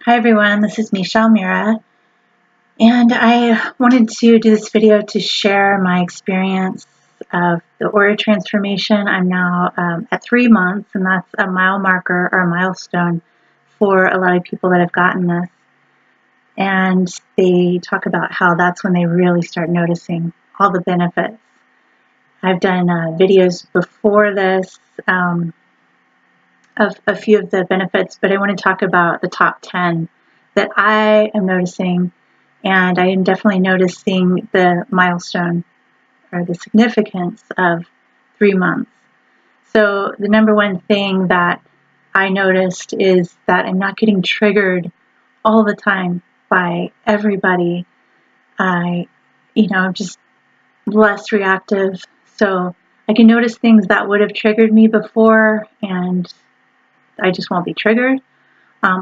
Hi everyone, this is Michelle Mira, and I wanted to do this video to share my experience of the aura transformation. I'm now at 3 months, and that's a mile marker or a milestone for a lot of people that have gotten this. And they talk about how that's when they really start noticing all the benefits. I've done videos before this of a few of the benefits, but I want to talk about the top 10 that I am noticing, and I am definitely noticing the milestone or the significance of 3 months. So the number one thing that I noticed is that I'm not getting triggered all the time by everybody. I'm just less reactive. So I can notice things that would have triggered me before, and I just won't be triggered.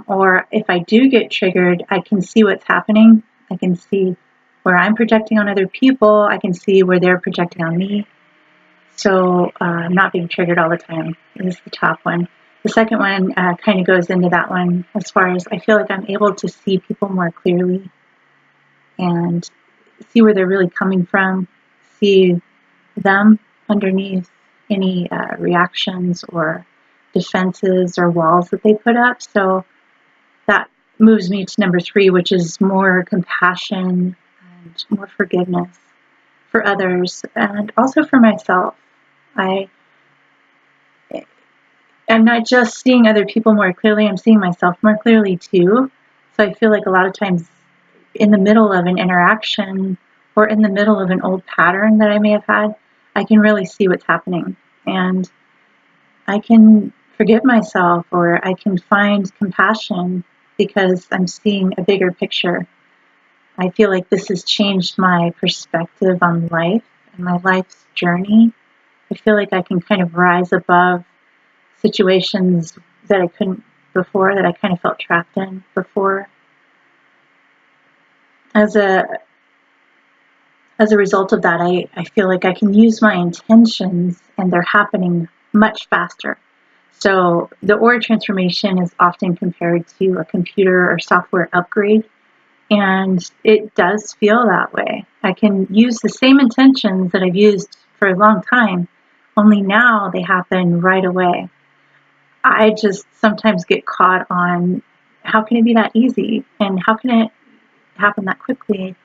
Or if I do get triggered, I can see what's happening. I can see where I'm projecting on other people. I can see where they're projecting on me. So I'm not being triggered all the time is the top one. The second one kind of goes into that one as far as I feel like I'm able to see people more clearly and see where they're really coming from, see them underneath any reactions or defenses or walls that they put up. So that moves me to number 3, which is more compassion and more forgiveness for others and also for myself. I'm not just seeing other people more clearly, I'm seeing myself more clearly too. So I feel like a lot of times in the middle of an interaction or in the middle of an old pattern that I may have had, I can really see what's happening. And I can forgive myself, or I can find compassion because I'm seeing a bigger picture. I feel like this has changed my perspective on life and my life's journey. I feel like I can kind of rise above situations that I couldn't before, that I kind of felt trapped in before. As a result of that, I feel like I can use my intentions and they're happening much faster. So the aura transformation is often compared to a computer or software upgrade, and it does feel that way. I can use the same intentions that I've used for a long time, only now they happen right away. I just sometimes get caught on how can it be that easy and how can it happen that quickly,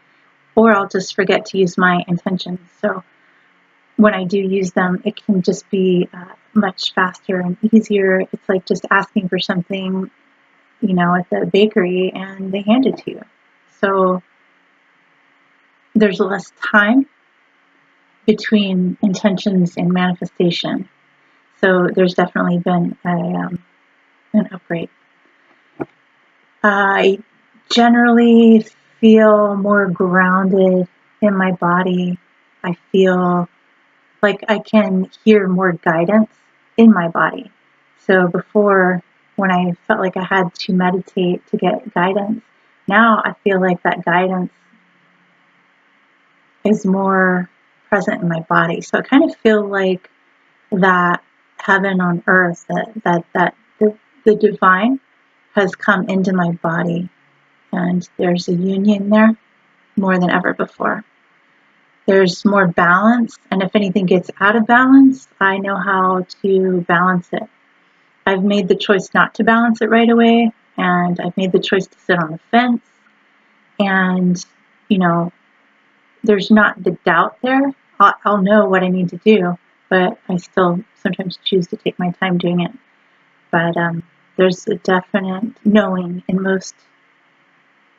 or I'll just forget to use my intentions. So when I do use them, it can just be much faster and easier. It's like just asking for something, at the bakery and they hand it to you. So there's less time between intentions and manifestation. So there's definitely been an upgrade. I generally feel more grounded in my body. I feel like I can hear more guidance in my body. So before, when I felt like I had to meditate to get guidance, now I feel like that guidance is more present in my body. So I kind of feel like that heaven on earth, that the divine has come into my body, and there's a union there more than ever before. There's more balance, and if anything gets out of balance, I know how to balance it. I've made the choice not to balance it right away, and I've made the choice to sit on the fence, and, there's not the doubt there. I'll know what I need to do, but I still sometimes choose to take my time doing it. But there's a definite knowing in most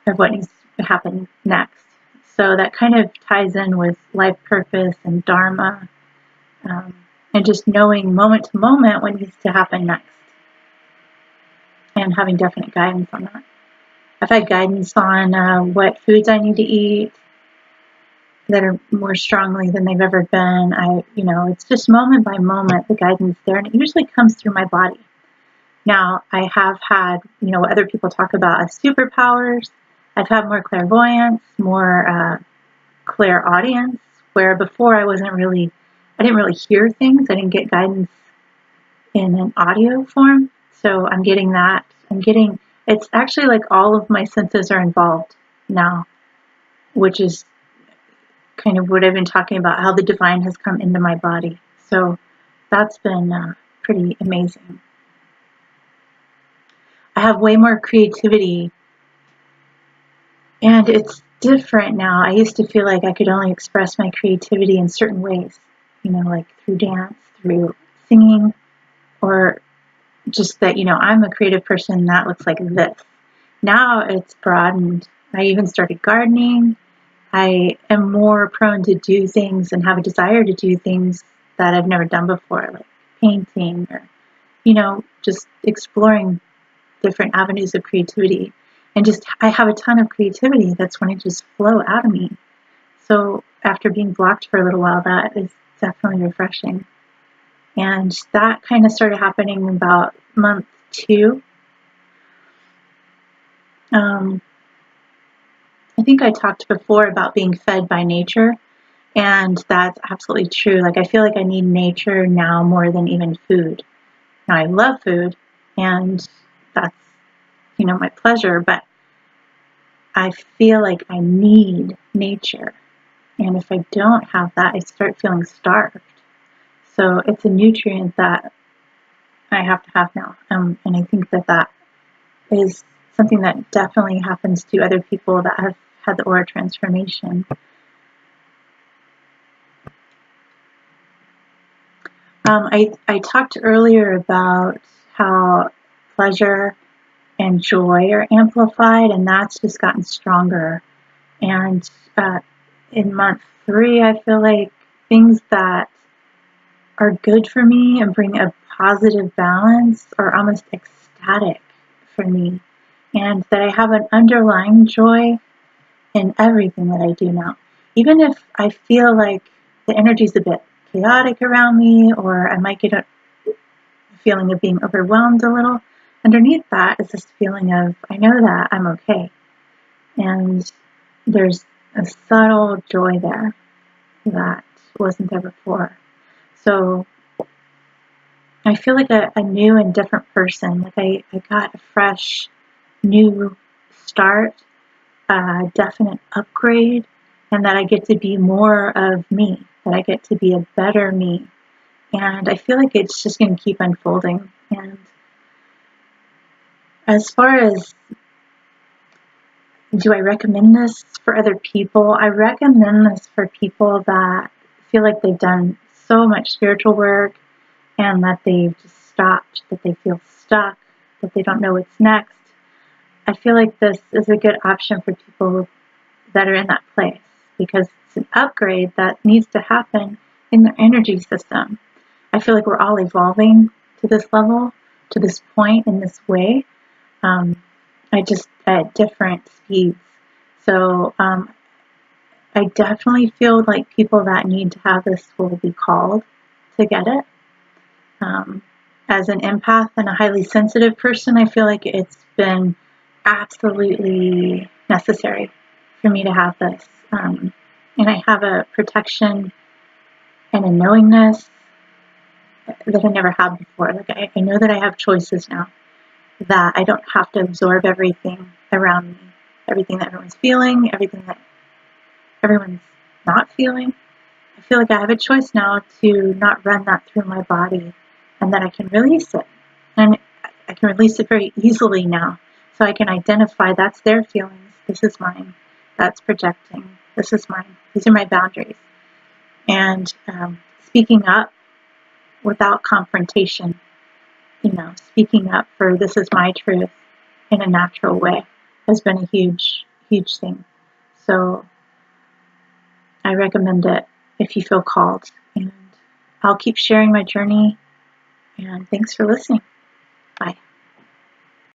of what needs to happen next. So that kind of ties in with life purpose and dharma, and just knowing moment to moment what needs to happen next and having definite guidance on that. I've had guidance on what foods I need to eat that are more strongly than they've ever been. It's just moment by moment, the guidance there, and it usually comes through my body. Now, I have had, what other people talk about as superpowers. I've had more clairvoyance, more clairaudience, where before I didn't really hear things. I didn't get guidance in an audio form. So I'm getting that. I'm getting it's actually like all of my senses are involved now, which is kind of what I've been talking about, how the divine has come into my body. So that's been pretty amazing. I have way more creativity, and it's different now. I used to feel like I could only express my creativity in certain ways, like through dance, through singing, or just that, I'm a creative person that looks like this. Now it's broadened. I even started gardening. I am more prone to do things and have a desire to do things that I've never done before, like painting or, just exploring different avenues of creativity. And just, I have a ton of creativity that's wanting to just flow out of me. So after being blocked for a little while, that is definitely refreshing. And that kind of started happening about month 2. I think I talked before about being fed by nature, and that's absolutely true. Like, I feel like I need nature now more than even food. Now, I love food, and that's, my pleasure, but I feel like I need nature. And if I don't have that, I start feeling starved. So it's a nutrient that I have to have now. And I think that is something that definitely happens to other people that have had the aura transformation. I talked earlier about how pleasure and joy are amplified, and that's just gotten stronger. And in month 3, I feel like things that are good for me and bring a positive balance are almost ecstatic for me, and that I have an underlying joy in everything that I do now. Even if I feel like the energy's a bit chaotic around me, or I might get a feeling of being overwhelmed a little, underneath that is this feeling of, I know that I'm okay. And there's a subtle joy there that wasn't there before. So I feel like a new and different person. Like I got a fresh, new start, a definite upgrade, and that I get to be more of me, that I get to be a better me. And I feel like it's just going to keep unfolding. And as far as, do I recommend this for other people? I recommend this for people that feel like they've done so much spiritual work and that they've just stopped, that they feel stuck, that they don't know what's next. I feel like this is a good option for people that are in that place, because it's an upgrade that needs to happen in their energy system. I feel like we're all evolving to this level, to this point, in this way. I just at different speeds. So I definitely feel like people that need to have this will be called to get it. As an empath and a highly sensitive person, I feel like it's been absolutely necessary for me to have this. And I have a protection and a knowingness that I never had before. Like I know that I have choices now, that I don't have to absorb everything around me, everything that everyone's feeling, everything that everyone's not feeling. I feel like I have a choice now to not run that through my body, and that I can release it. And I can release it very easily now. So I can identify, that's their feelings, this is mine. That's projecting, this is mine. These are my boundaries. And speaking up without confrontation, speaking up for this is my truth in a natural way has been a huge, huge thing. So I recommend it if you feel called. And I'll keep sharing my journey. And thanks for listening.